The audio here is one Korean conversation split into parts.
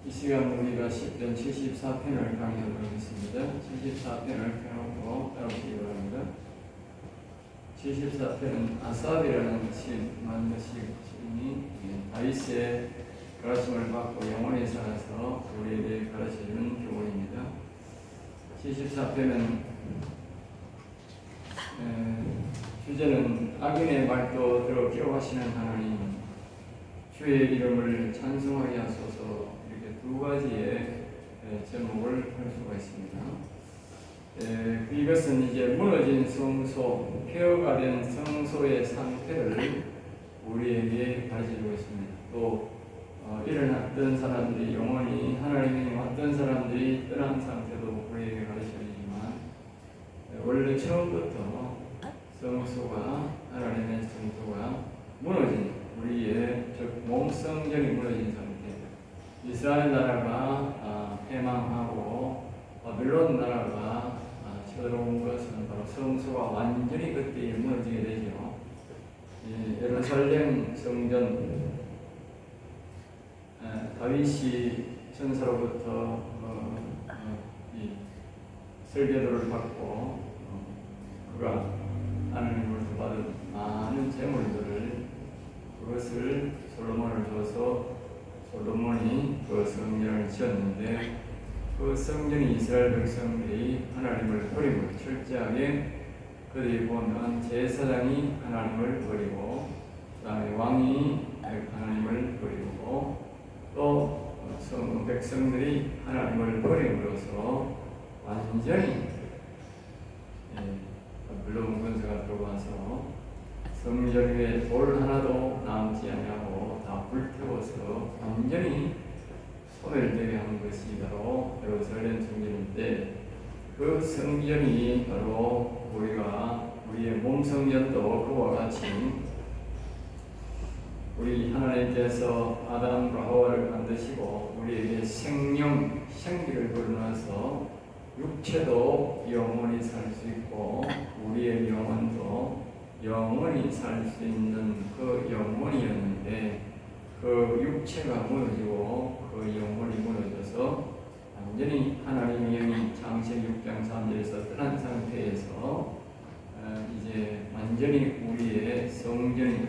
이 시간 우리가 시편 74편을 강의하도록 하겠습니다. 74편을 펴놓고 따라오시기 바랍니다. 74편은 아삽이라는 시인이 다윗의 가르침을 받고 영원히 살아서 우리에게 가르쳐주는 교훈입니다. 74편은 주제는 악인의 말도 들어 기억하시는 하나님, 주의 이름을 찬송하게 하소서, 이렇게 두 가지의 제목을 할 수가 있습니다. 이것은 이제 무너진 성소, 폐허가 된 성소의 상태를 우리에게 가르쳐주고 있습니다. 또 일어났던 사람들이 영원히 하나님이 왔던 사람들이 떠난 상태도 우리에게 가르쳐주지만 원래 처음부터 성소가, 하나님의 성소가 무너진, 우리의 즉 몸성전이 무너진 상태, 이스라엘 나라가 패망하고 바빌론 나라가 쳐들어온 것은 바로 성소가 완전히 그때 무너지게 되죠. 예루살렘 성전, 다윗이 천사로부터 이 설계도를 받고 그가 하나님으로부터 받은 많은 재물들을, 그것을 솔로몬을 줘서 솔로몬이 그 성전을 지었는데, 그 성전이 이스라엘 백성들이 하나님을 버리고, 철저하게 그들이 보면 제사장이 하나님을 버리고, 그 다음에 왕이 하나님을 버리고, 또 백성들이 하나님을 버림으로써 완전히 물론 군사가 들어와서 성전 위에 돌 하나도 남지 아니하고 다 불태워서 완전히 소멸되게 한 것이 바로 예루살렘 성전인데, 그 성전이 바로 우리의 몸 성전도 그와 같이 우리 하나님께서 아담과 하와를 만드시고 우리에게 생명, 생기를 불어넣어서 육체도 영원히 살 수 있고 우리의 영혼도 영원히 살 수 있는 그 영혼이었는데, 그 육체가 무너지고 그 영혼이 무너져서 완전히 하나님의 영이 창세기 6장 3절에서 떠난 상태에서 이제 완전히 우리의 성전이,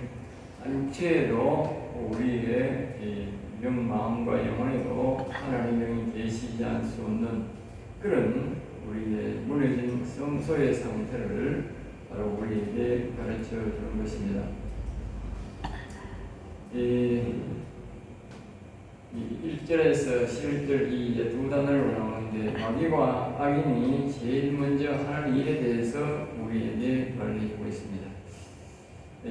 육체에도 우리의 마음과 영혼에도 하나님의 영이 계시지 않을 수 없는 그런 우리의 무너진 성소의 상태를 바로 우리에게 가르쳐 주는 것입니다. 이 1절에서 11절 이 이제 두 단어로 나오는데, 마귀와 악인이 제일 먼저 하나님 일에 대해서 우리에게 알려주고 있습니다.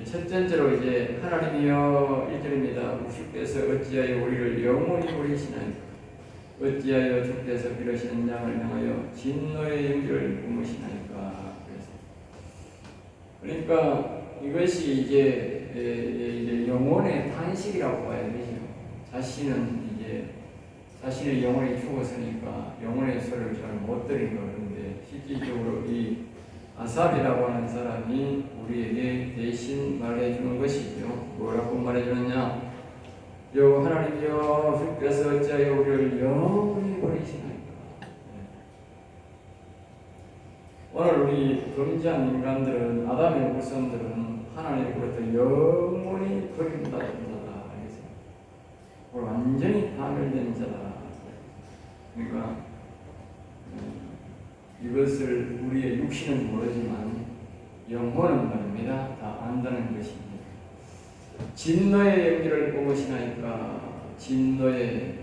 첫 번째로 이제 하나님이여, 1절입니다. 주께서 어찌하여 우리를 영원히 버리시나이까? 어찌하여 주께서 기르시는 양을 향하여 진노의 영지를 뿜으시나이까? 그러니까 이것이 이제 영혼의 탄식이라고 봐야 되죠. 자신의 영혼이 죽었으니까 영혼의 소리를 잘 못 들은 거는데, 실질적으로 이 아삽이라고 하는 사람이 우리에게 대신 말해주는 것이죠. 뭐라고 말해주느냐? 여 하나님이여, 주께서 어찌하여 우리를 영원히 버리시나이까? 오늘 우리 범죄한 인간들은, 아담의 후손들은 하나님으로부터 영원히 버림받은 자다. 완전히 파멸된 자다. 그러니까 이것을 우리의 육신은 모르지만 영혼은 말입니다. 다 안다는 것입니다. 진노의 영지를 뿜으시나이까? 진노의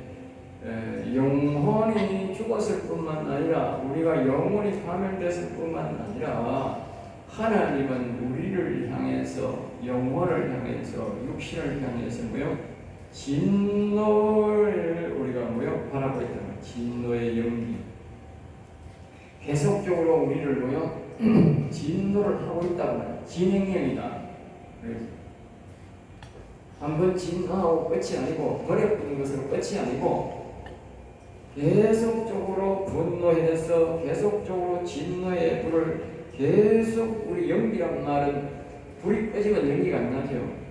영혼이 죽었을 뿐만 아니라, 우리가 영혼이 파멸됐을 뿐만 아니라, 하나님은 우리를 향해서, 영혼을 향해서, 육신을 향해서 진노를 우리가 바라고 있다는 거예요. 진노의 영기, 계속적으로 우리를 진노를 하고 있다고 해요. 진행형이다. 한번 진노하고 끝이 아니고, 버려버린 것으로 끝이 아니고, 계속적으로 분노해서 계속적으로 진노의 불을 계속, 우리 연기란 말은 불이 꺼지면 연기가 안 나죠.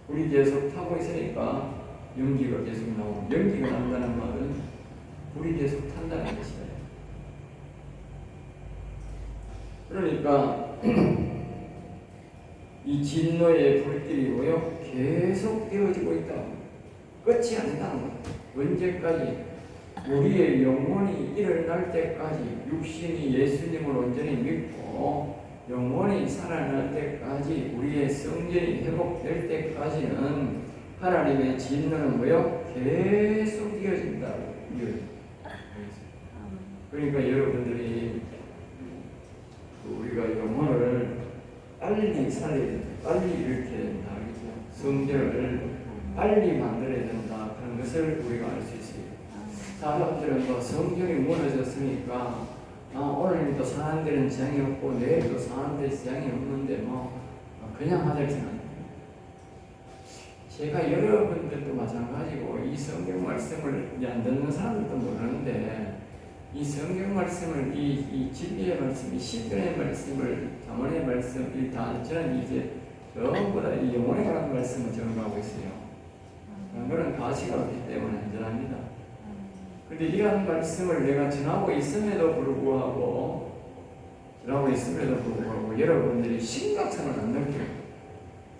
불이 계속 타고 있으니까 연기가 계속 나오고, 연기가 난다는 말은 불이 계속 탄다는 것이에요. 그러니까 이 진노의 불길이 뭐요? 계속 되어지고 있다. 끝이 아니다는 거예요. 언제까지? 우리의 영혼이 일어날 때까지, 육신이 예수님을 온전히 믿고 영혼이 살아날 때까지, 우리의 성전이 회복될 때까지는 하나님의 진노는 뭐요? 계속 이어진다. 그러니까 여러분들이 우리가 영혼을 빨리 살려야 된다. 빨리 일으켜야 된다. 성전을 빨리 만들어야 된다. 그런 것을 우리가 알 수 있어요. 사람들은 뭐 성경이 무너졌으니까 오늘도 사는 데는 지장이 없고 내일도 사는 데 지장이 없는데 그냥 하들지는 제가 여러분들도 마찬가지고 이 성경 말씀을 안 듣는 사람들도 모르는데 이 성경 말씀을 이 진리의 말씀, 이 시편의 말씀을, 잠언의 말씀, 이 저는 이제 전부 다 이 영혼에 관한 말씀을 전가하고 있어요. 그런 가치가 없기 때문에 안전합니다. 그런데 이러한 말씀을 내가 전하고 있음에도 불구하고 여러분들이 심각성을 안 느껴요.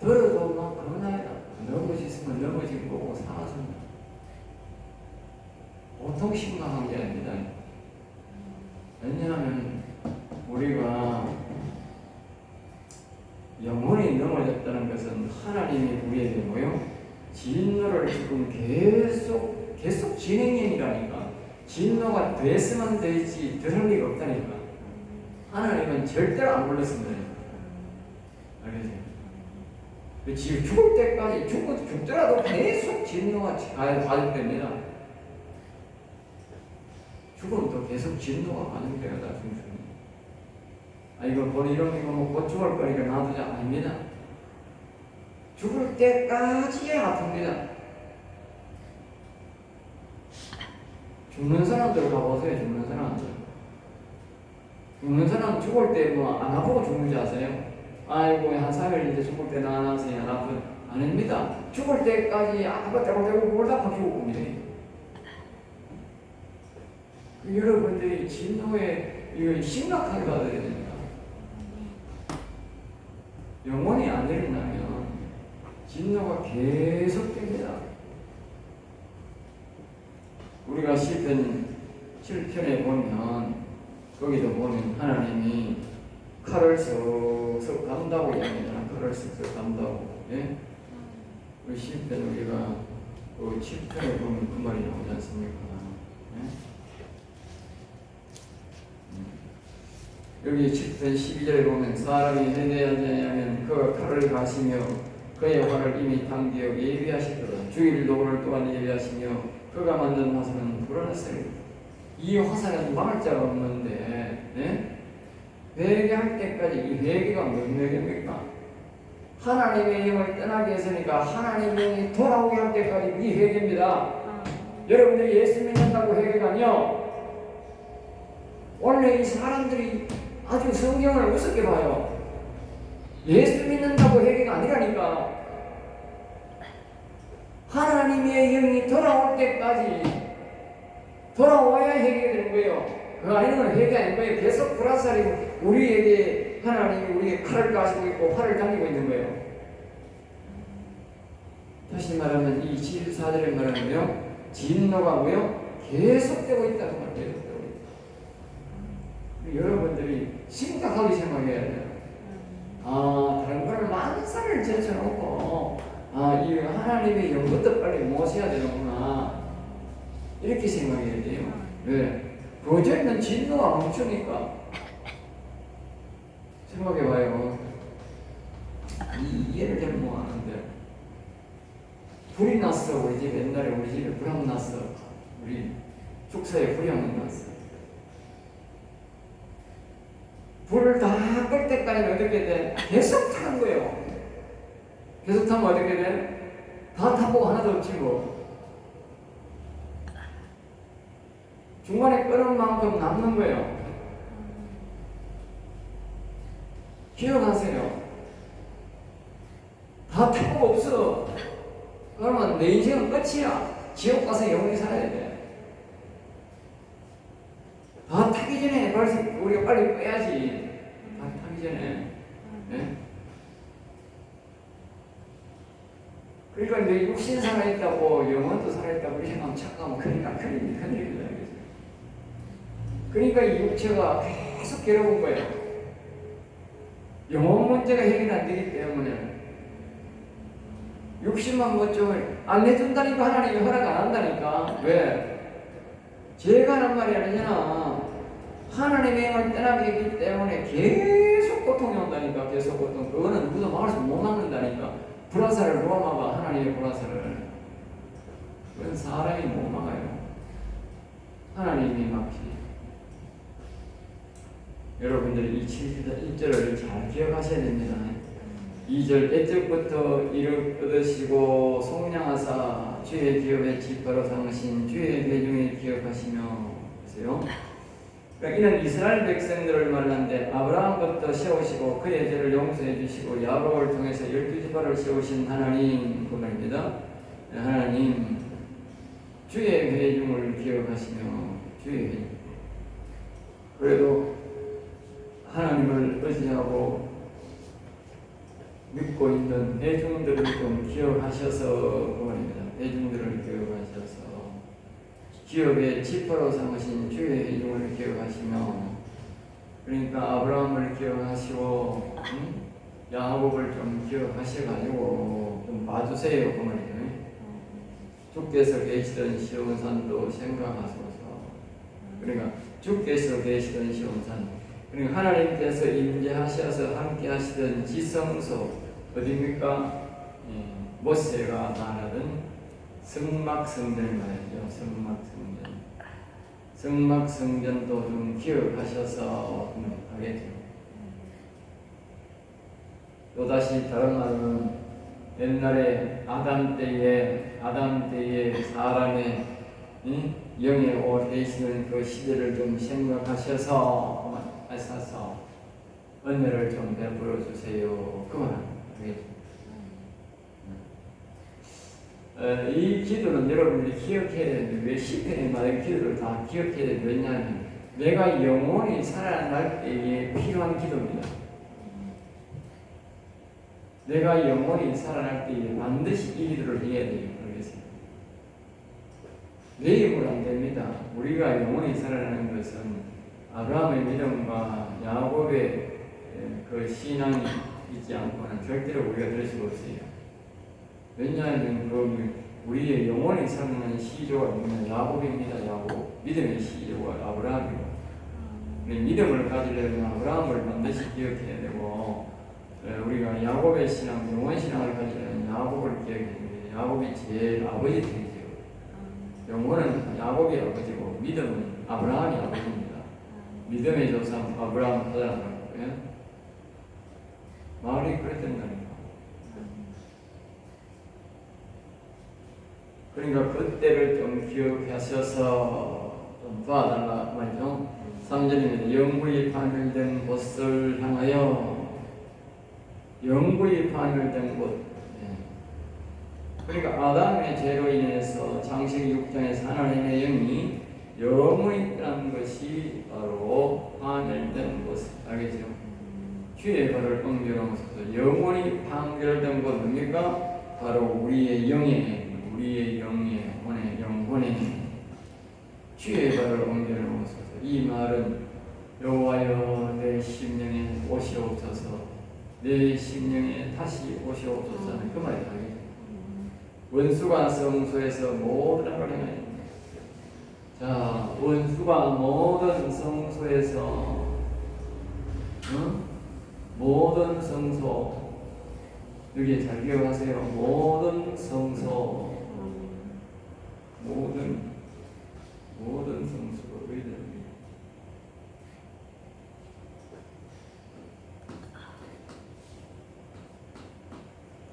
들어도 막 그러나이다. 넘어지면 넘어진 거고 사라집니다. 보통 심각한 게 아닙니다. 왜냐하면 우리가 영혼이 넘어졌다는 것은 하나님이 우리에게 뭐요? 진노를 지금 계속 진행형이라니까. 진노가 됐으면 되지 덜 리가 없다니까. 하나님은 절대로 안 불렀습니다. 알겠어요? 지금 죽을 때까지 죽더라도 계속 진노가 가득됩니다. 죽음도 계속 진노가 가능돼요. 나중에. 이거 보니 이거 곧 죽을 거니까 놔두자. 아닙니다. 죽을 때까지 아픕니다. 죽는 사람들 가보세요. 죽는 사람 죽을 때 안 아프고 죽는지 아세요? 아이고 한 3일 이제 죽을 때 나와서 안 아픈. 아닙니다. 죽을 때까지 아팠다고 울다 박히고 옵니다. 여러분들이 진노에 이거 심각하게 받아야 됩니다. 영혼이 안 일어나면 진노가 계속됩니다. 우리가 시편 7편에 보면 거기도 보면 하나님이 칼을 썩썩 감다고 이야기하잖아. 칼을 썩썩 감다고. 예? 그 시편 우리가 그 7편에 보면 그 말이 나오지 않습니까? 예? 여기 7편 12절에 보면 사람이 해내야지 하면 그가 칼을 가시며 그의 활을 이미 당기어 예비하시더라. 주일 노를 또한 예비하시며 그가 만든 화살은 불어났어요. 이 화살은 막을 자가 없는데 회개할 때까지 이 회개가 뭔 회개입니까? 하나님의 영을 떠나게 했으니까 하나님의 영이 돌아오게 할 때까지 이 회개입니다. 여러분들이 예수 믿는다고 회개가요. 원래 이 사람들이 아주 성경을 우습게 봐요. 예수 믿는다고 회개가 아니라니까. 하나님의 영이 돌아올 때까지 돌아와야 회개가 되는 거예요. 그거 아니면 회개 아닌 거예요. 계속 불화살이 우리에게 하나님이 우리에게 칼을 가지고 있고 활을 당기고 있는 거예요. 다시 말하면 이 14절에 말하면 진노가 뭐요? 계속되고 있다는 말. 계속되고 있다. 여러분들이 심각하게 생각해야 돼요. 다른 거를 만사를 제쳐놓고 이 하나님의 영부터 빨리 모셔야 되는구나. 이렇게 생각해야 돼요. 왜? 거저는 진노가 멈추니까. 생각해봐요. 이해를 잘 못하는데 불이 났어. 우리 집에 옛날에 우리 집에 불 한번 났어. 우리 축사에 불이 한번 났어. 불을 다 끌 때까지는 어떻게 돼? 계속 타는 거예요. 계속 타면 어떻게 돼? 다 타고 하나도 없지 뭐. 중간에 끄는 만큼 남는 거예요. 기억하세요. 다 타고 없어. 그러면 내 인생은 끝이야. 지옥 가서 영원히 살아야 돼. 다 타기 전에 벌써 우리가 빨리 빼야지. 다 타기 전에. 네? 그러니까 내 육신 살아있다고 영혼도 살아있다고 이렇게 생각하면 착각하면 큰일이다. 그러니까 이 육체가 계속 괴로운 거예요. 영혼 문제가 해결 안 되기 때문에 육신만 멋쩍을 안 내준다니까. 하나님이 허락 안 한다니까. 왜? 죄가 하는 말이 아니잖아. 하나님의 영을 떠나게 했기 때문에 계속 고통이 온다니까. 계속 고통. 그거는 누구도 막을 수 못 막는다니까. 불화살을 누가 막아? 하나님의 불화살을. 그건 사람이 못 막아요. 하나님이 막지. 여러분들이 이 1절을 잘 기억하셔야 됩니다. 2절 애적부터 이를 얻으시고 속량하사 주의 기업의 지파로 삼으신 주의 배중에 기억하시며 보세요. 그러니까 이는 이스라엘 백성들을 말하는데 아브라함부터 세우시고 그의 죄를 용서해 주시고 야곱을 통해서 12지파를 세우신 하나님 그 말입니다. 하나님 주의 배중을 기억하시며 주의 배중. 그래도 하나님을 의지하고 믿고 있는 대중들을 좀 기억하셔서 그 말입니다. 대중들을 기억하셔서 기업의 지파로 삼으신 주의 대중을 기억하시며, 그러니까 아브라함을 기억하시고 야곱을 좀 기억하셔가지고 좀 봐주세요 그 말이에요. 주께서 계시던 시온산도 생각하소서. 그러니까 주께서 계시던 시온산, 그러니까 하나님께서 임재하셔서 함께 하시던 지성소 어디입니까? 모세가 말하던 성막성전 말이죠. 성막성전도 좀 기억하셔서 하겠죠. 또다시 다른 말은 옛날에 아담 때에 사람의 영에 오 계시는 그 시대를 좀 생각하셔서 하셔서 은혜를 좀 베풀어 주세요. 그만 하겠죠. 이 기도는 여러분들이 기억해야 되는데 왜 시편의 말의 기도를 다 기억해야 되는데 왜냐하면 내가 영원히 살아날 때에 필요한 기도입니다. 내가 영원히 살아날 때에 반드시 이 기도를 해야 돼요. 알겠습니다. 내 힘으로 안 됩니다. 우리가 영원히 살아나는 것은 아브라함의 믿음과 야곱의 그 신앙이 있지 않고는 절대로 우리가 될 수가 없어요. 왜냐하면 그 우리의 영원히 살아나는 시조가 누구냐? 야곱입니다. 야곱. 믿음의 시조가 아브라함이고, 믿음을 가지려면 아브라함을 반드시 기억해야 되고, 우리가 야곱의 신앙, 영원 신앙을 가지려면 야곱을 기억해야 됩니다. 야곱이 제일 아버지 되죠. 영혼은 야곱이 아버지고 믿음은 아브라함이 아버지입니다. 믿음의 조상 아브라함 하자라는 거예요. 마을이 그랬단다니까. 그러니까 그때를 좀 기억하셔서 좀 도와달라 말이죠. 3절입니다. 영구히 파멸된 곳을 향하여. 영구히 파멸된 곳. 그러니까 아담의 죄로 인해서 창세기 6장에서 하나님의 영이 영원히 떠난 것이 바로 파멸된 곳. 알겠죠? 주의 발을 옮겨놓으셔서 영원히 파멸된 곳 뭡니까? 바로 우리의 영혼의 주의 발을 옮겨놓으셔서. 이 말은 여호와여 내 심령에 오시옵소서, 내 심령에 다시 오시옵소서 하는 그 말이다. 원수가 성소에서 모든 걸 행하니. 자, 원수가 모든 성소에서 모든 성소, 여기 잘 기억하세요. 모든 성소, 모든 성소가 의대입니다.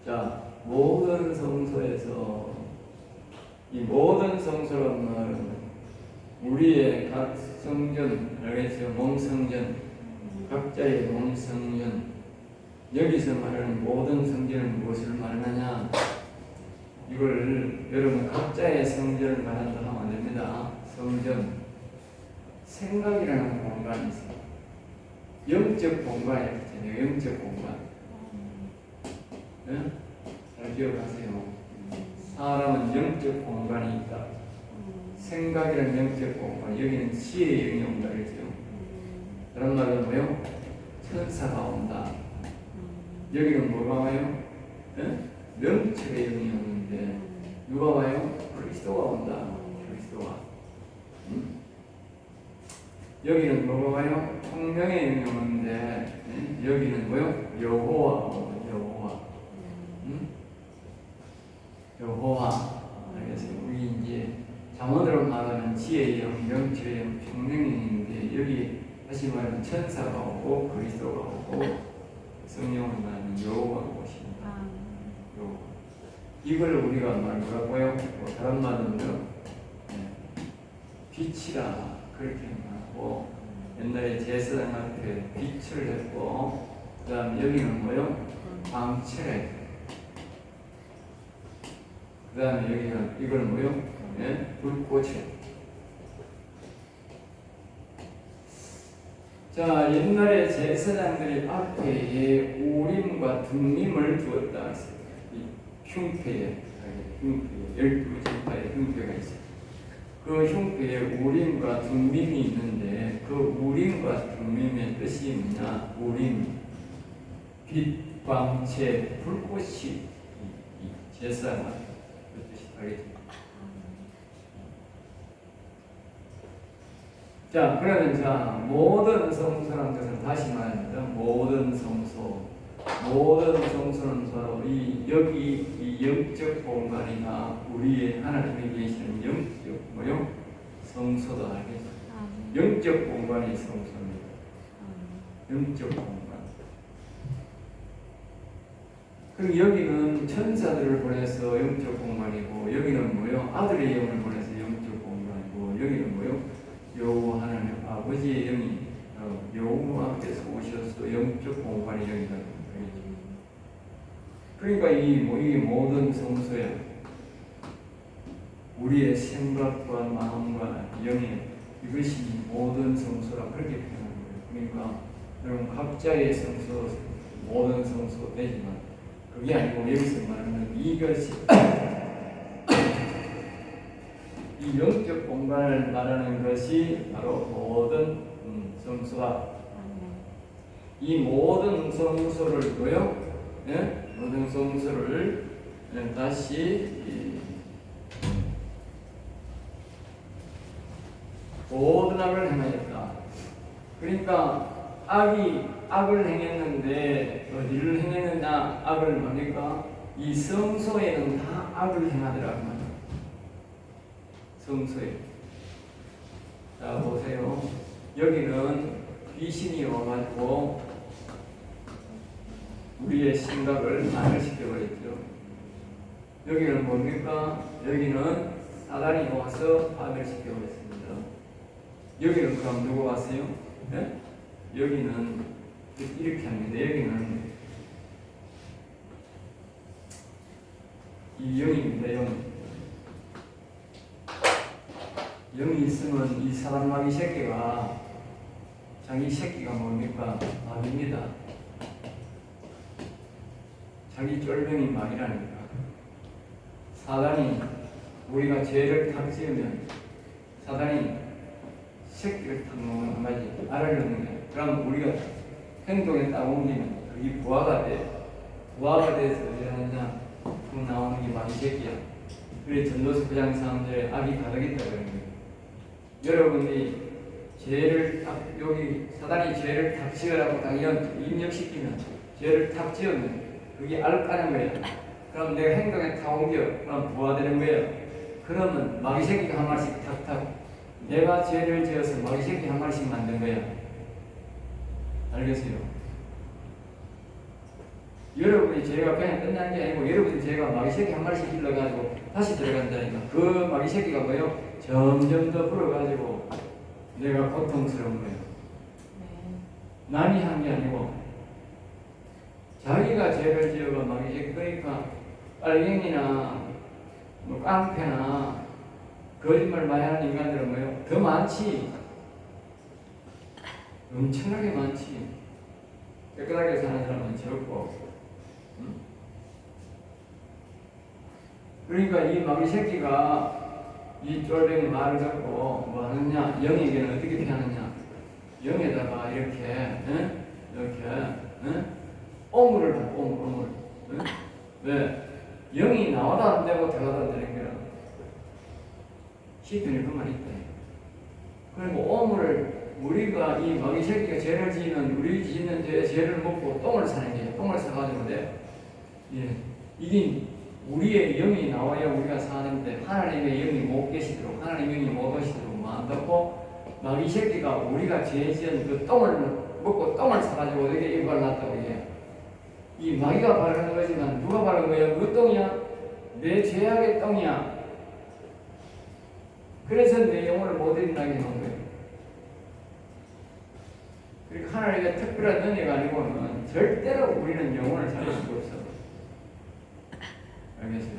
자, 모든 성소에서, 이 모든 성소란 말은 우리의 각 성전, 알겠죠? 몸성전, 각자의 몸성전. 여기서 말하는 모든 성전은 무엇을 말하느냐? 이걸 여러분 각자의 성전을 말한다 하면 안 됩니다. 성전, 생각이라는 공간이 있어요. 영적 공간이 있잖아요. 영적 공간. 네? 잘 기억하세요. 사람은 영적 공간이 있다. 생각이라는 영적 공간, 여기는 지혜의 영이 온다 그랬죠. 다른 말은 뭐요? 천사가 온다. 여기는 뭐가 와요? 네? 명철의 영이 오는데 누가 와요? 그리스도가 온다. 그리스도가. 여기는 뭐가 와요? 성령의 영이 오는데 여기는 뭐요? 여호와. 여호와. 그래서 우리 이제 잠언으로 말하는 지혜의 영, 명철의 영, 성령의 영인데 여기 다시 말하면 천사가 오고 그리스도가 오고 성령을 말하는 여호와가 오십니다. 여호와. 이걸 우리가 뭐라고요? 뭐 다른 말은요, 빛이라 그렇게 말하고 옛날에 제사장한테 빛을 했고 그 다음 여기는 뭐요? 방채를 그 다음에 여기는 이걸 뭐요? 불꽃을. 자, 옛날에 제사장들이 앞에 우림과 둠림을 두었다 했어요. 이 흉패에 12지파의 흉패가 있어요. 그 흉패에 우림과 둠림이 있는데 그 우림과 둠림의 뜻이 뭐냐? 우림, 빛, 광채, 불꽃이 이 제사가 그 뜻이 다르죠. 자, 그러면 자, 모든 성소라는 것은 다시 말합니다. 모든 성소. 모든 성소는 바로 여기 이 영적 공간이나 우리의 하나님이 계시는 영적 뭐요? 성소다 알겠죠? 영적 공간이 성소입니다. 영적 공간. 그럼 여기는 천사들을 보내서 영적 공간이고 여기는 뭐요? 아들의 영을 보내서 영적 공간이고 여기는 뭐요? 여호와 하나님 아버지의 영이 여호와께서 오셔서 영적 공간이 여기다. 그러니까 이 모든 성소야. 우리의 생각과 마음과 영의 이것이 모든 성소라 그렇게 표현하는 거예요. 그러니까 여러분 각자의 성소 모든 성소 되지만 그게 아니고 여기서 말하는 이것이 이 영적 공간을 말하는 것이 바로 모든 성소다. 이 모든 성소를 뭐요? 네? 모든 성소를 다시 모든 악을 행하였다. 그러니까 악을 행했는데 어디를 행했느냐? 악을 뭡니까? 이 성소에는 다 악을 행하더라고요. 성소에. 자, 보세요. 여기는 귀신이 와가지고 우리의 생각을 파멸시켜버렸죠. 여기는 뭡니까? 여기는 사단이 와서 파멸시켜버렸습니다. 여기는 그럼 누구 왔어요? 네? 여기는 이렇게 합니다. 여기는 이 영입니다. 영이 있으면 이 사람 마귀 새끼가 자기 새끼가 뭡니까? 마귀입니다. 자기 쫄병이 마귀라니까. 사단이 우리가 죄를 탁 지으면 사단이 새끼를 탁 놓는 한 가지 알을 넣는 거예요. 그럼 우리가 행동에 딱 옮기면 그게 부하가 돼. 부하가 돼서 왜 하느냐? 그 나오는 게 마귀 새끼야. 그래 전도서 9장 3절에 악이 가득했다 그런 거예요. 여러분이 죄를 딱 여기 사단이 죄를 탁 지으라고 딱 입력시키면 죄를 탁 지으면 그게 알까는 거예요. 그럼 내가 행동에 탁 옮겨. 그럼 부하되는 거예요. 그러면 마귀 새끼가 한 마리씩 탁탁 내가 죄를 지어서 마귀 새끼 한 마리씩 만든 거야. 알겠어요? 여러분이 죄가 그냥 끝난 게 아니고 여러분이 죄가 마귀 새끼 한 마리씩 일러가지고 다시 들어간다니까. 그 마귀 새끼가 뭐예요? 점점 더 불어가지고 내가 고통스러운 거예요. 남이 한 게 아니고 자기가 죄를 지어가 마귀 새끼. 그러니까 빨갱이나 깡패나 거짓말 많이 하는 인간들은 뭐예요? 더 많지. 엄청나게 많지. 깨끗하게 사는 사람은 적고. 그러니까 이 마귀 새끼가 이 쫄병이 말을 듣고 뭐 하느냐? 영에게는 어떻게 피하느냐? 영에다가 이렇게 오물을 다 오물. 왜? 영이 나와도 안 되고 들어가도 안 되는 거라. 시편이 그 말이 있다. 그리고 오물을 우리가 이 마귀 새끼가 죄를 지으면 우리 짓는 죄를 먹고 똥을 사는 게 똥을 사가지고 돼. 예. 이게 우리의 영이 나와야 우리가 사는데 하나님의 영이 못 계시도록 하나님의 영이 못 오시도록 만들고 마귀 새끼가 우리가 죄 지은 그 똥을 먹고 똥을 사가지고 어떻게 이걸 놨다고 이게. 이 마귀가 바르는 거지만 누가 바른 거야? 그 똥이야? 내 죄악의 똥이야. 그래서 내 영혼을 못 일어나게 한 거예요. 그러니까 하나님의 특별한 은혜가 아니고는 절대로 우리는 영혼을 살릴 수가 없어. 알겠어요?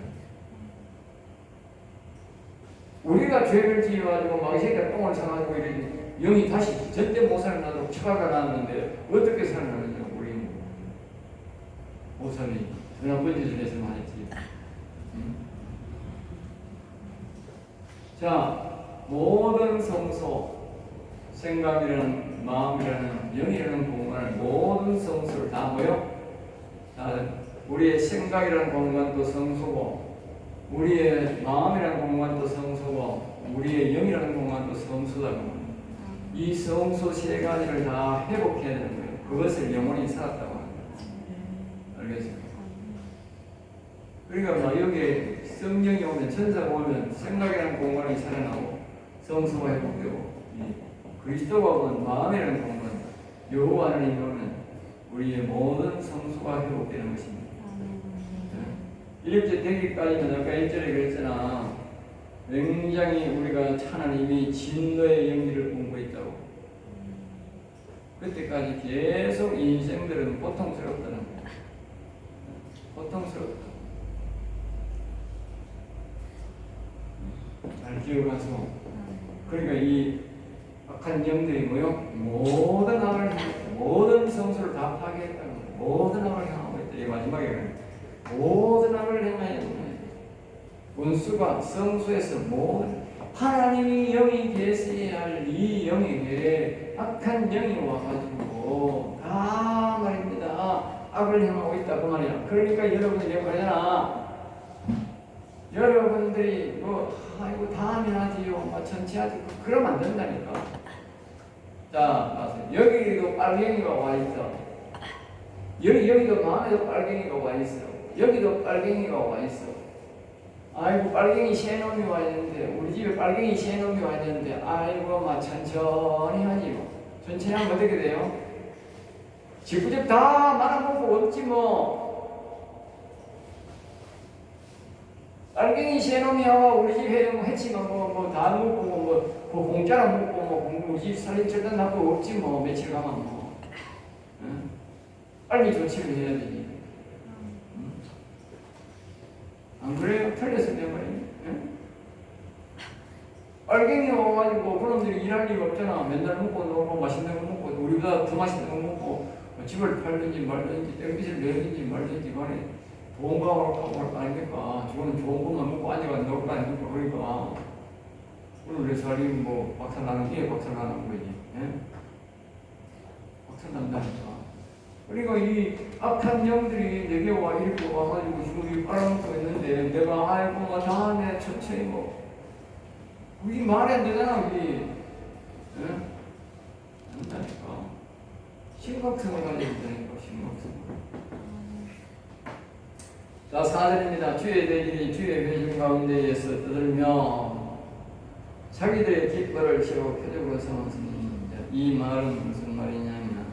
우리가 죄를 지어가지고 마귀 새끼가 똥을 사가지고 이렇게 영이 다시 절대 못 살아나도록 처가가 나왔는데 어떻게 살아나느냐? 모선이 지난번 주에서 말했지. 자, 모든 성소, 생각이라는 마음이라는 영이라는 공간을 모든 성소를 다 뭐요? 다 우리의 생각이라는 공간도 성소고, 우리의 마음이라는 공간도 성소고, 우리의 영이라는 공간도 성소다. 이 성소 세 가지를 다 회복해야 되는 거예요. 그것을 영원히 살았다고. 알겠습니까? 그러니까 막 여기에 성령이 오면 천사가 오면 생각이라는 공간이 살아나고 성소가 회복되고 그리스도가 오면 마음이라는 공간 여호와 하나님이 오면 우리의 모든 성소가 회복되는 것입니다. 이렇게 되기까지는 아까 1절에 그랬잖아. 굉장히 우리가 하나님이 진노의 영리를 공부했다고. 그때까지 계속 인생들은 고통스럽다는 거예요. 고통스럽다. 잘 기억하소. 그러니까 이 악한 영들이 뭐요? 모든 악을 모든 성소를 다 파괴했다는 거예요. 모든 악을 향하고 있다. 이 마지막에 모든 악을 행하여 원수가 성소에서 모든 하나님이 영이 계셔야 할 이 영에게 악한 영이 와가지고 다 말입니다. 악을 행하고 있다 그 말이야. 그러니까 여러분들이 뭐냐? 여러분들이 뭐 아이고 다음에 하지요, 전체 하지 그러면 안 된다니까. 자, 여기도 빨갱이가 와 있어. 여기도 마음에도 빨갱이가 와 있어. 여기도 빨갱이가 와 있어. 아이고 빨갱이 새 놈이 와 있는데 우리 집에 빨갱이 새 놈이 와 있는데 아이고 막 천천히 하지요. 천천히 하면 어떻게 돼요? 지구집 다 말아먹고 없지 뭐. 빨갱이 새 놈이 와가 우리 집 해치면 다 먹고 뭐 공짜로 먹고 뭐 우리 집 살림 절단 나고 없지 뭐. 며칠 가면 뭐. 응? 빨리 조치를 해야 되지. 안 그래요? 틀렸을 때 말이에요. 응? 빨갱이 와가지고 그놈들이 일할 리가 없잖아. 맨날 먹고 놀고 맛있는 거 먹고 우리보다 더 맛있는 거 먹고 집을 팔든지 말든지 땡빚을 내든지 말든지 간에 좋은 거 하고 할 거 아닙니까? 저거는 좋은 것만 먹고 앉아가 놀 거 아닙니까? 그러니까 오늘 내 살림 뭐 박살 나는 게 박살 나는 거지. 예? 박살 난다니까. 그러니까 이 악한 영들이 내게 와 이렇게 와가지고 지금 빨아먹고 있는데 내가 아이고 뭐 다음에 천천히 뭐 그게 말이 안 되잖아 그게. 예? 안다니까. 심각성을 가지고 있다니까. 심각성. 자, 4절입니다. 주의 대길이 주의 회중 가운데에서 떠들며 자기들의 깃발을 세워 표적으로 삼았으니 이 말은 무슨 말이냐면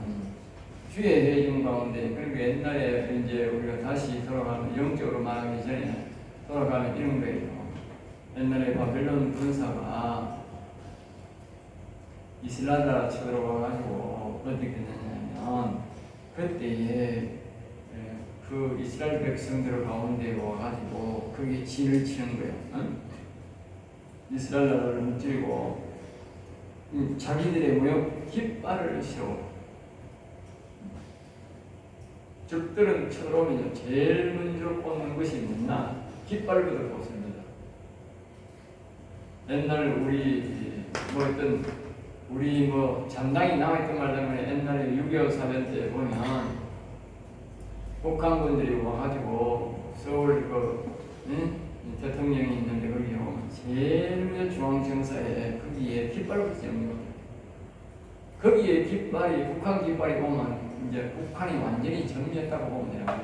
주의 회중 가운데 그리고 옛날에 이제 우리가 다시 돌아가면 영적으로 말하기 전에 돌아가면 이런 거예요. 옛날에 바벨론 군사가 이스라엘 나라 쳐들어와가지고 어떻게 되냐면 그때에 그 이스라엘 백성들 가운데 와가지고 그게 진을 치는 거예요. 응? 이스라엘 나라를 무찌르고 자기들의 뭐요? 깃발을 세워. 적들은 쳐들어오면 제일 먼저 꽂는 것이 뭐냐? 깃발부터 꽂습니다. 옛날 우리 잔당이 남아있던 말 때문에 옛날에 6.25 사변 때 보면 북한군들이 와가지고 서울 대통령이 있는데 거기요 제일 먼저 중앙청사에 거기에 깃발을 붙이는 거예요. 거기에 깃발이 북한 깃발이 보면 이제 북한이 완전히 정리했다고 보면 되는 거예요.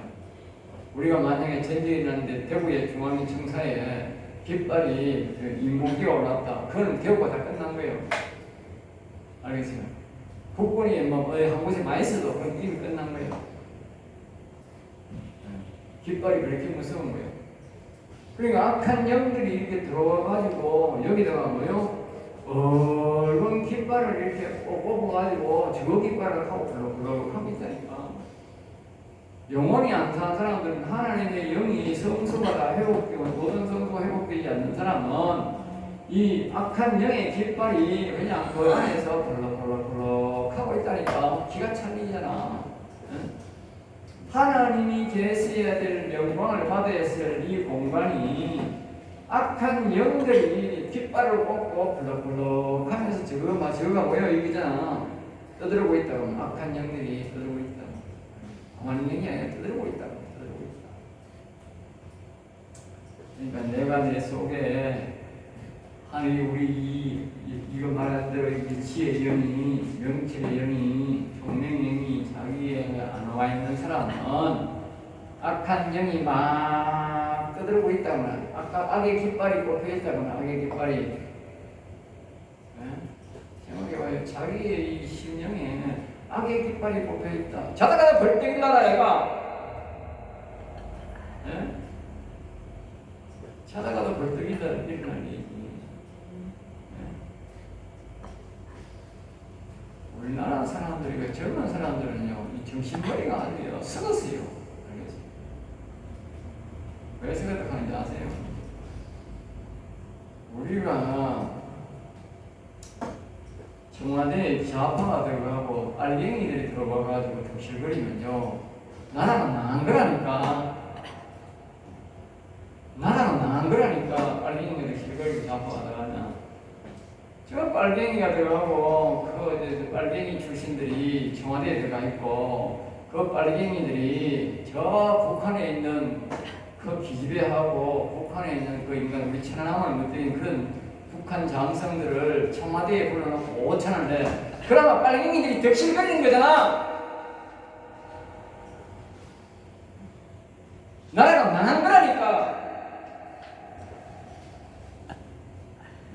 우리가 만약에 전쟁이 일어났는데 대구의 중앙청사에 깃발이 인공기가 올랐다. 그건 대구가 다 끝난 거예요. 알겠어요? 국군이 한 곳에 많이 있어도 그건 이미 끝난 거예요. 깃발이 그렇게 무서운 거예요. 그러니까 악한 영들이 이렇게 들어와가지고 여기다가 뭐요? 붉은 깃발을 이렇게 뽑아가지고 저 깃발을 하고 불러불러 하고 있다니까. 영원히 안 사는 사람들은 하나님의 영이 성소가 다 회복되고 모든 성소가 회복되지 않는 사람은 이 악한 영의 깃발이 그냥 그 안에서 벌럭벌럭 하고 있다니까. 기가 찰리잖아. 응? 하나님이 계셔야 될 영광을 받아야 할 이 공간이 악한 영들이 깃발을 꽂고 벌럭벌럭 하면서 저거가 뭐야 이거잖아. 떠들고 있다고. 악한 영들이 떠들고 있다. 공한 영이 아니라 떠들고 있다고. 떠들고 있다. 그러니까 내가 내 속에 하나님 우리 이거 말한 대로 지혜의 영이, 명철의 영이, 총명의 영이 자기에게 안 와 있는 사람은 악한 영이 막 떠들고 있다거나 아까 악의 깃발이 꼽혀 있다거나 악의 깃발이 생각해봐요. 자기의 이 심령에 악의 깃발이 꼽혀 있다. 자다가 벌떡 일어나라 얘가. 자다가도 벌떡 일어나니. 우리나라 사람들이 젊은 사람들은요 이 정신머리가 아니에요. 썩었어요. 알겠어요? 왜 썩었다고 아세요? 우리가 청와대에 좌파가 들어가고 알갱이들이 들어가가지고 득실거리면요 나라가 망한 거라니까. 나라가 망한 거라니까. 알갱이들이 득실거리고 좌파가 들어가면 저 빨갱이가 들어가고 그 빨갱이 출신들이 청와대에 들어가 있고 그 빨갱이들이 저 북한에 있는 그 기지배하고 북한에 있는 그 인간 우리 천안함을 못들인 그런 북한 장성들을 청와대에 불러놓고 5천원을 내. 그러면 빨갱이들이 득실거리는 거잖아. 나라가 망한 거라니까.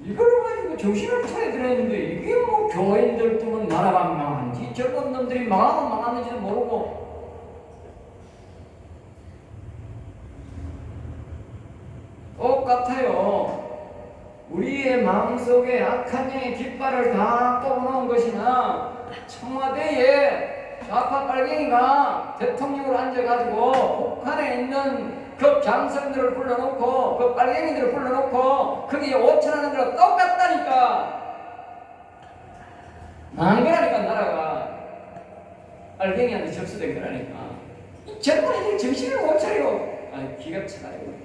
이걸 가지고 정신을 차려 들었는데 이게 뭐 교인들 뜨면 나라가 망한지 저런 놈들이 망하면 망하는지도 모르고 똑같아요. 우리의 마음속에 악한 영의 깃발을 다 뽑아놓은 것이나 청와대에 좌파 빨갱이가 대통령으로 앉아가지고 북한에 있는 그 장성들을 불러놓고 그 빨갱이들을 불러놓고 거기에 5천원을 들어 똑같다니까. 망한 거라니까. 나라가 빨갱이한테 접수된 거라니까. 이 젊은이들이 정신을 못 차리고 기가 차가요.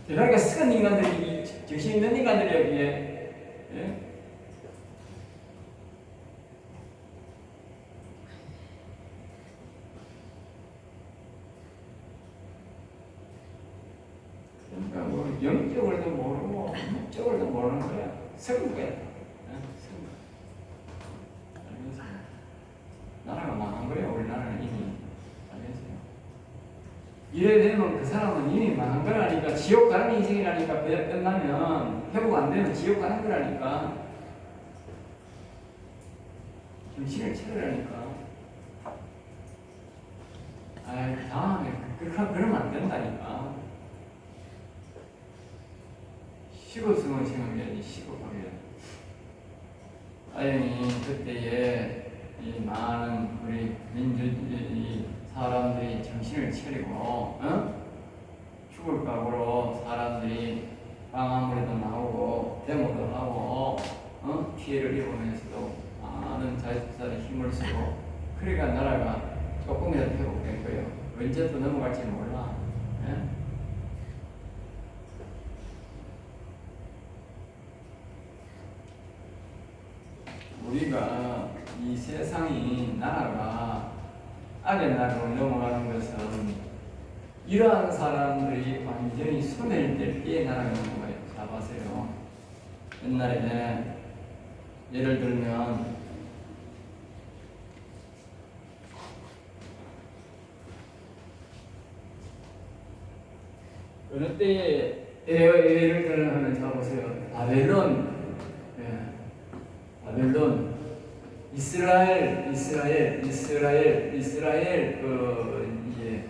그러니까 썩은 인간들이 정신 있는 인간들이야 이게. 예? 그러니까 뭐 영적으로도 모르고 육적으로도 모르는 거야. 썩은 거야. 알겠어요? 나라가 망한 거예요. 우리나라는 이미. 알겠어요? 이래 되면 그 사람은 이미 망한 거라니까. 지옥 가는 인생이라니까. 그냥 끝나면 회복 안 되면 지옥 가는 거라니까. 정신을 차리라니까. 다음에 그러면 안 된다니까. 식었으면 생각해야지. 식어버려. 아영이 그때에 이 많은 우리 사람들이 정신을 차리고 죽을 각오로 사람들이 방화물에도 나오고 데모도 하고 피해를 입으면서도 많은 자식사의 힘을 쓰고 그러니까 나라가 조금이라도 회복된 거예요. 언제 또 넘어갈지 몰라. 우리가 이 세상이 나라가 악의 나라로 넘어가는 것은 이러한 사람들이 완전히 손을 뗄 때에 나라가 넘어가요. 자 보세요. 옛날에 예를 들면 어느 때에 예를 들면 자 보세요. 바벨론 이스라엘 이제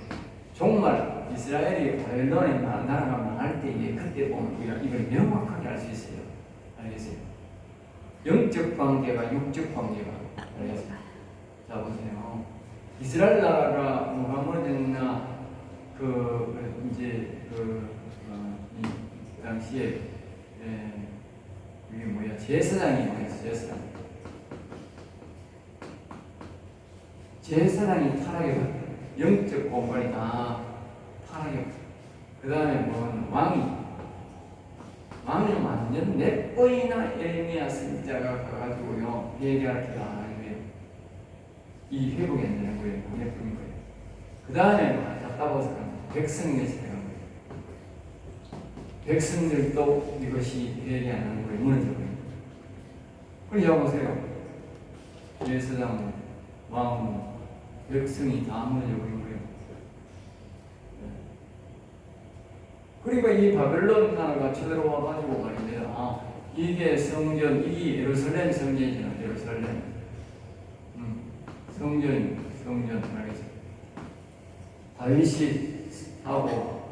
종말 이스라엘이 바벨론에 나라가 망할 때에 그때 보면 우리가 이걸 명확하게 알 수 있어요. 알겠어요? 영적 관계가 육적 관계가 알겠어요? 자 보세요. 이스라엘 나라가 뭐가 무너졌나 이 당시에 이게 뭐야 제사장이 뭐였어? 제사장이 타락해버려. 영적 공간이 다 타락해버려. 그 다음에 뭐는 왕이 완전 몇 번이나 예레미야 선지자가 가가지고요 회개할 기도 안 하는 거예요. 이 회복이 안 되는 거예요. 몇 번인 거예요. 그 다음에 답답해서 백성들이 생각한 거예요. 백성들도 이것이 회개 안 하는 거예요. 무너져버려요. 그럼 보세요. 제사장, 왕, 백성이 다 무너져버린 거예요. 그러니까 이 바벨론 나라가 쳐들어와가지고 말입니다. 이게 성전, 이게 예루살렘 성전이잖아. 예루살렘 성전 말이죠. 다윗이 하고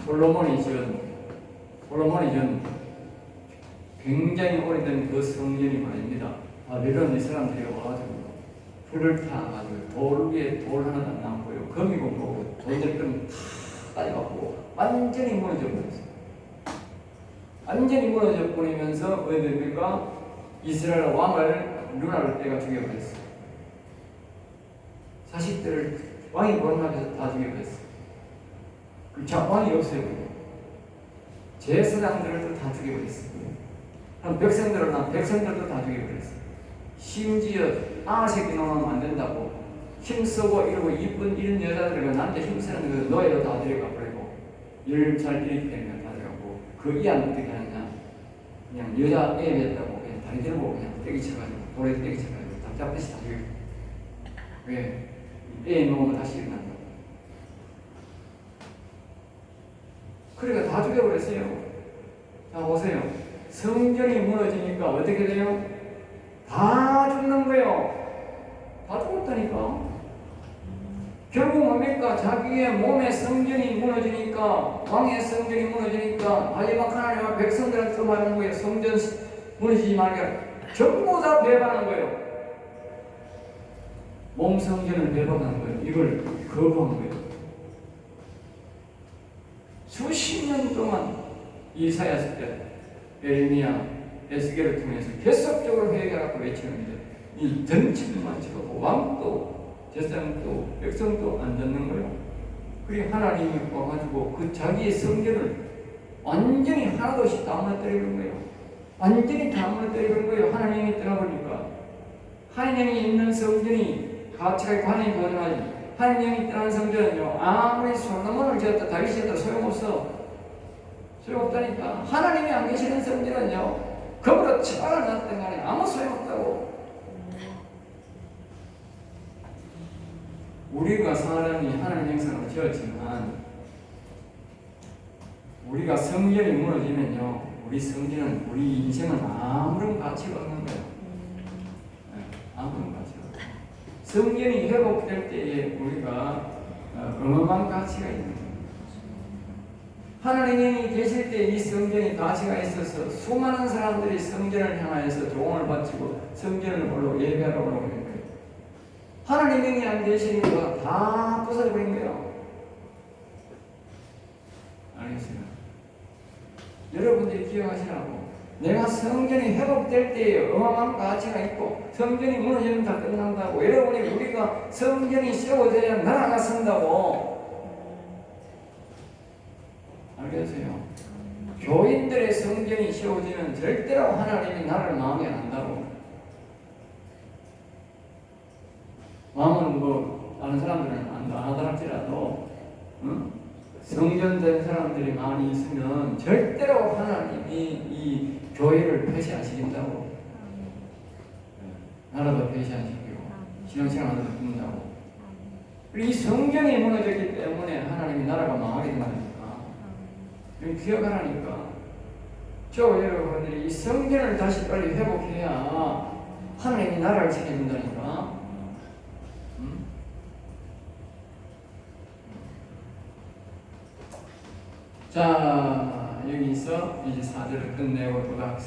솔로몬이 지은 굉장히 오래된 그 성전이 말입니다. 바벨론 이 사람들이 와가지고 불을 타가지고 돌 위에 돌 하나도 안 남고요. 금이고 뭐고 돌들은 다 따져갖고 완전히 무너져 버렸어요. 완전히 무너져 버리면서 어디 됩니까? 이스라엘 왕을 누나를 때가 죽여버렸어요. 자식들을 왕이 보는 앞에서 다 죽여버렸어요. 그 왕이 없어요. 제사장들을 다 죽여버렸어요. 백성들도 다 죽여버렸어요. 심지어 새끼 놓으면 안 된다고 힘쓰고 이러고 이쁜 이런 여자들과 남자 힘쓰는 거 노예로 다 데려가 버리고 열잘 일으키는 다 데려가고 그 이안 어떻게 하느냐 그냥 여자 애 냈다고 그냥 다리 들고 그냥 떼기 쳐가지고 돌에 떼기 쳐가지고 다 잡듯이 다 죽여. 왜? 애 놓으면 다시 일어난다고. 그러니까 다 죽여버렸어요. 자 보세요. 성전이 무너지니까 어떻게 돼요? 다 죽는 거예요. 다 죽었다니까. 결국 뭡니까? 자기의 몸의 성전이 무너지니까, 왕의 성전이 무너지니까 마지막 하나님과 백성들한테 말하는 거예요. 성전 무너지지 말게. 전부 다 배반한 거예요. 몸 성전을 배반한 거예요. 이걸 거부한 거예요. 수십 년 동안 이사야서 때 예레미야, 에스겔을 통해서 계속적으로 회개하고 외치는데 이 덩치만 쳐고 왕도 제사장도 백성도 안 듣는 거예요. 그리고 하나님이 와가지고 그 자기의 성전을 완전히 하나도 없이 다 무너뜨리는 거예요. 완전히 다 무너뜨리는 거예요. 하나님이 떠나보니까 하나님이 있는 성전이 가치가 있고 하나님이 보존하지. 하나님이 떠난 성전은요 아무리 솔로몬을 지었다 다윗이 지었다 소용없어. 소용없다니까. 하나님이 안 계시는 성전은요 그보다 처벌을 놨던 간에 아무 소용없다고. 우리가 사람이 하나님 형상으로 지었지만 우리가 성전이 무너지면요 우리 성전은 우리 인생은 아무런 가치가 없는 거예요. 아무런 가치가 없어요. 성전이 회복될 때에 우리가 어마어마한 가치가 있는 거예요. 하나님이 계실 때 이 성전이 가치가 있어서 수많은 사람들이 성전을 향하여서 조공을 바치고 성전을 보러 예배하러 오는 거예요. 하나님의 영이 안 되시는 거가 다 부서져 버린 거예요. 알겠어요? 여러분들이 기억하시라고. 내가 성전이 회복될 때에 어마어마한 가치가 있고 성전이 무너지면 다 끝난다고. 여러분이 우리가 성전이 세워져야 나라가 선다고. 알겠어요? 교인들의 성전이 세워지면 절대로 하나님이 나를 마음에 안 한다고. 마음은 뭐 다른 사람들은 안 하더라도 성전된 사람들이 많이 있으면 절대로 하나님이 이 교회를 폐쇄하시긴다고. 나라도 폐쇄하시고 신앙생활도 끝낸다고. 이 성전이 무너졌기 때문에 하나님이 나라가 망하게 된다니까. 기억하라니까. 저 여러분들이 이 성전을 다시 빨리 회복해야 하나님이 나라를 지켜준다니까. 자, 여기서 이제 4절을 끝내고 도닥